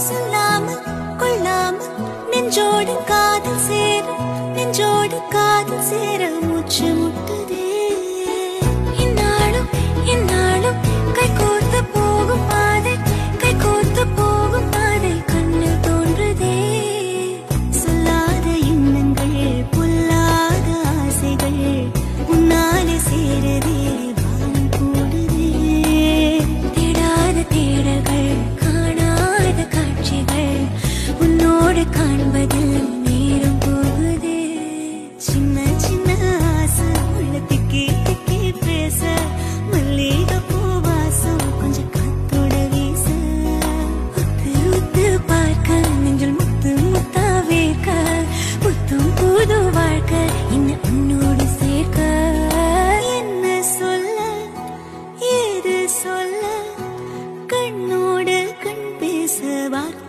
சொல்லாமல் கொள்ளாமல் நெஞ்சோடு காதல் சேர மூச்சு முட்டுதே இந்நாளும் எந்நாளும் கைகோர்த்து போகும் பாதை கண்ணில் தோன்றுதே சொல்லாத எண்ணங்கள் பொல்லாத ஆசைகள் உன்னாலே சேருதே வானம் கூடுதே தேடாத தேடல்கள் காணாத காட்சிகள் உன்னோடு காண்பதில் நேரம் போகுதே சின்ன சின்ன ஆசை உள்ள திக்கி திக்கி பேச மல்லிகை பூவாசம் கொஞ்சம் காத்தோட வீச உத்து உத்து பார்க்க நெஞ்சில் முத்து முத்தா வேர்க்க புத்தும் புது வாழ்க்கை இன்னும் உன்னோடு சேர்க்க என்ன சொல்ல ஏது சொல்ல கண்ணோடு கண் பேச வார்த்தை